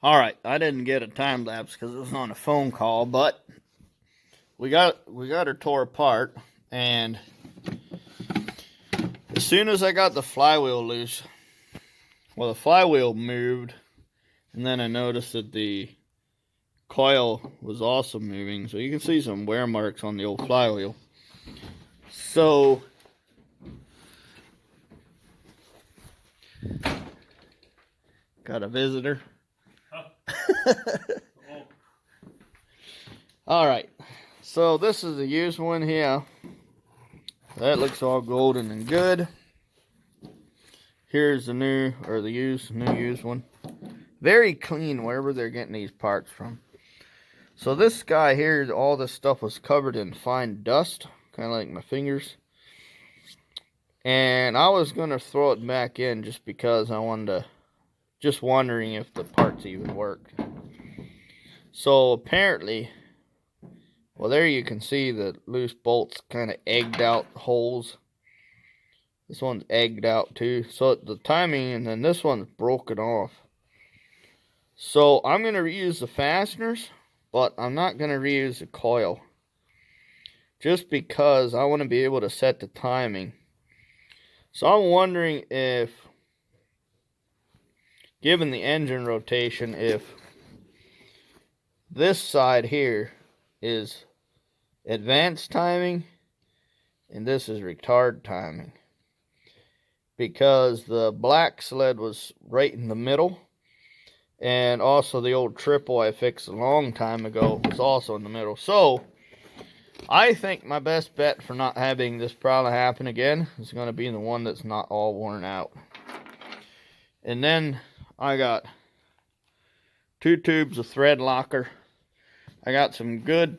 All right, I didn't get a time lapse because it was on a phone call, but we got her tore apart, and as soon as I got the flywheel loose, well, the flywheel moved, and then I noticed that the coil was also moving, so you can see some wear marks on the old flywheel. So got a visitor. All right, so this is the used one here. That looks all golden and good. Here's the new used one. Very clean wherever they're getting these parts from. So this guy here, all this stuff was covered in fine dust, kind of like my fingers. And I was going to throw it back in just because I wanted to, just wondering if the parts even work. So apparently, well, there you can see the loose bolts kind of egged out holes. This one's egged out too. So the timing, and then this one's broken off. So I'm going to reuse the fasteners, but I'm not going to reuse the coil. Just because I want to be able to set the timing. So I'm wondering if, given the engine rotation, if this side here is advanced timing and this is retard timing, because the black sled was right in the middle, and also the old triple I fixed a long time ago was also in the middle. So I think my best bet for not having this problem happen again is going to be the one that's not all worn out. And then I got 2 tubes of thread locker. I got some good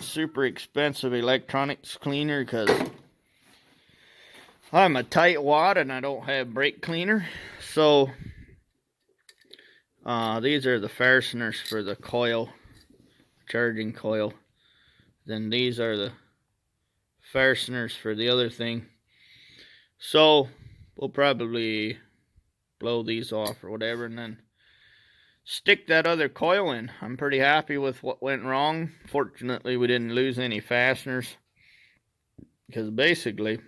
super expensive electronics cleaner because I'm a tightwad and I don't have brake cleaner. So these are the fasteners for the coil, charging coil. Then these are the fasteners for the other thing. So we'll probably blow these off or whatever and then stick that other coil in. I'm pretty happy with what went wrong. Fortunately, we didn't lose any fasteners, because basically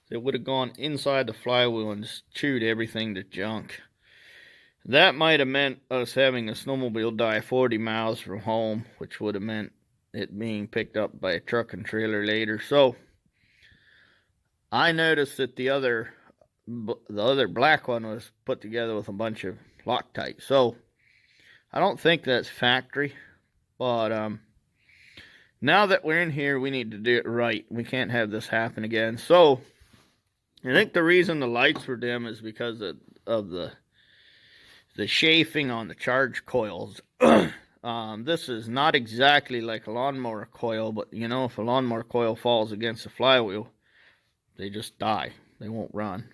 they would have gone inside the flywheel and just chewed everything to junk. That might have meant us having a snowmobile die 40 miles from home, which would have meant it being picked up by a truck and trailer later. So I noticed that the other black one was put together with a bunch of Loctite. So I don't think that's factory, but now that we're in here, we need to do it right. We can't have this happen again. So I think the reason the lights were dim is because of the chafing on the charge coils. This is not exactly like a lawnmower coil, but you know, if a lawnmower coil falls against the flywheel, they just die. They won't run.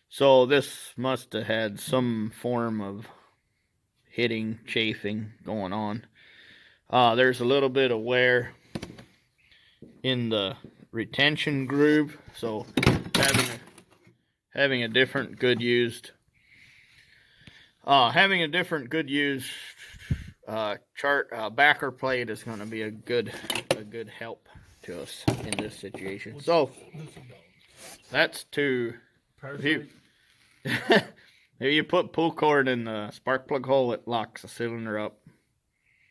So this must have had some form of hitting, chafing going on. There's a little bit of wear in the retention groove. So having a different good used backer plate is going to be a good help to us in this situation. So that's to if you put pull cord in the spark plug hole, it locks the cylinder up.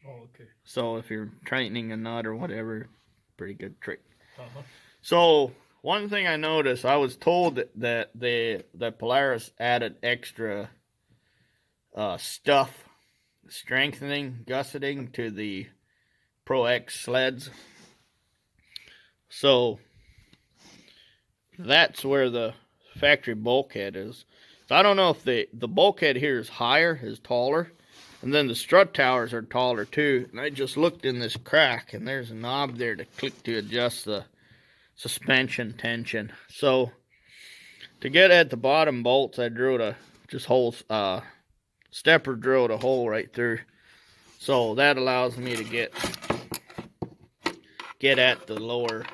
Oh, okay. So if you're tightening a nut or whatever, pretty good trick. Uh-huh. So one thing I noticed, I was told that Polaris added extra stuff, strengthening, gusseting to the ProX sleds. So that's where the factory bulkhead is. So I don't know if the bulkhead here is higher, is taller, and then the strut towers are taller too. And I just looked in this crack, and there's a knob there to click to adjust the suspension tension. So to get at the bottom bolts, I drilled stepper drilled a hole right through. So that allows me to get at the lower.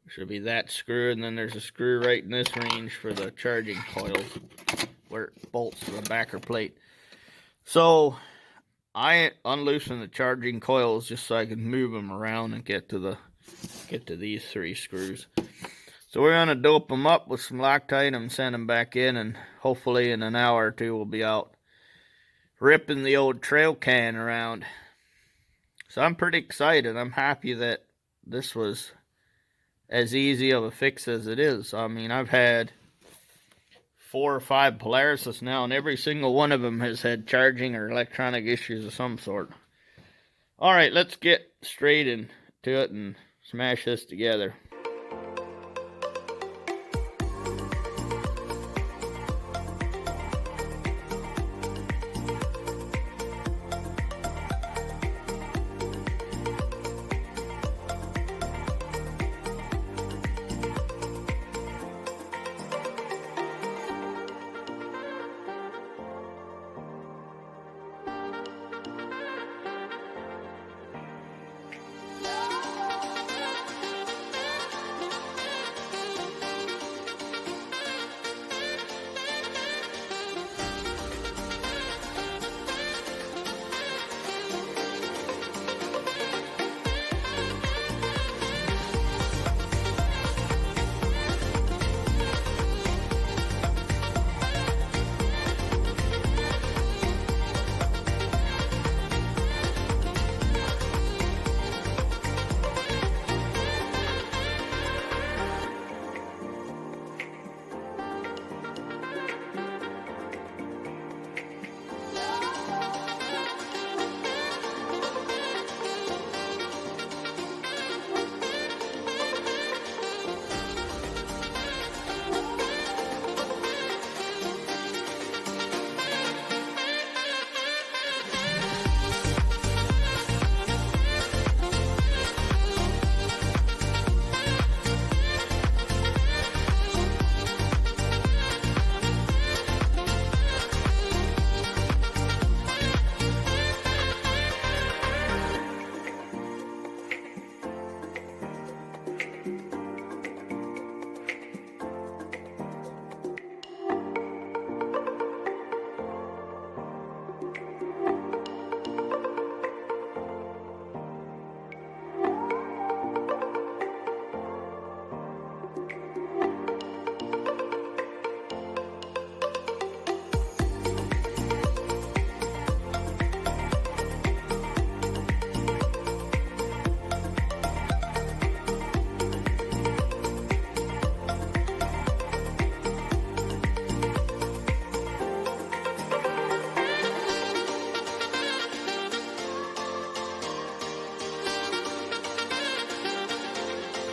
Should be that screw, and then there's a screw right in this range for the charging coils, where it bolts to the backer plate. So I unloosen the charging coils just so I can move them around and get to these 3 screws. So we're going to dope them up with some Loctite and send them back in, and hopefully in an hour or two we'll be out ripping the old trail can around. So I'm pretty excited. I'm happy that this was as easy of a fix as it is. I mean, I've had 4 or 5 Polarises now, and every single one of them has had charging or electronic issues of some sort. Alright, let's get straight into it and smash this together.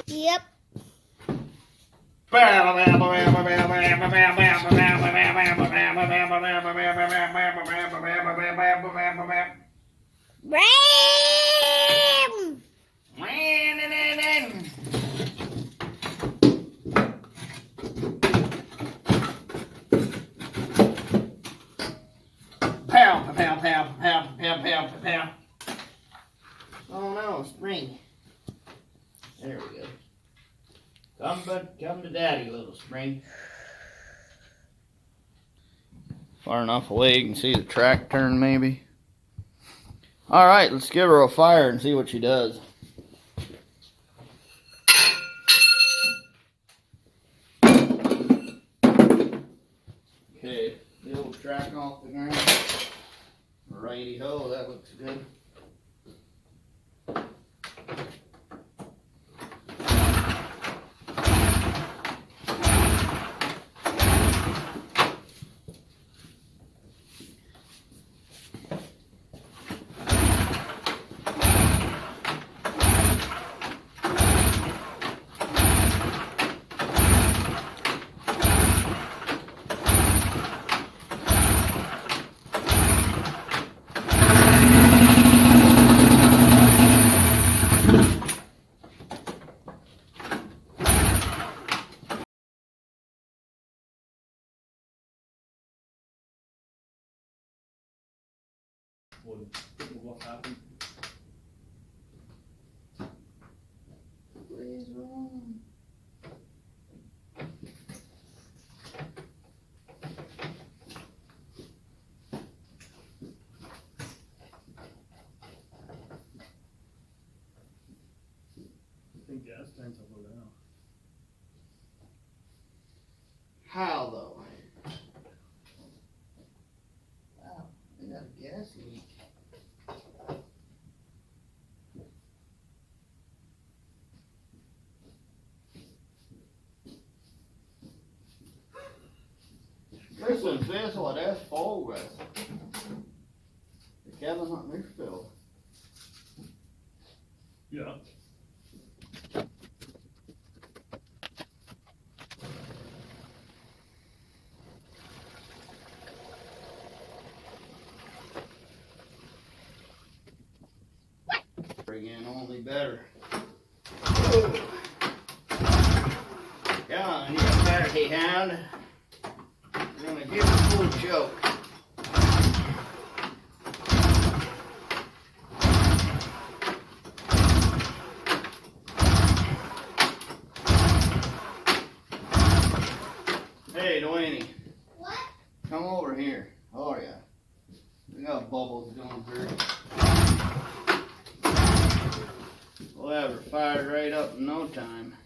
Yep. Pow, pow, pow, pow, pow, pow, pow. Oh no, spring. There we go. Come to daddy, little spring. Far enough away you can see the track turn maybe. Alright, let's give her a fire and see what she does. Okay, the old track off the ground. Righty ho, that looks good. What happened? What is wrong? How though? Wow, we got a gas leak. Listen, this what that's for, Russ. The cabin's not refilled. Yeah. Again, only better. Yeah, I need a party hound. We're gonna give it a full choke. Hey, Dwayne. What? Come over here. How are ya? We got bubbles going through. We'll have her fired right up in no time.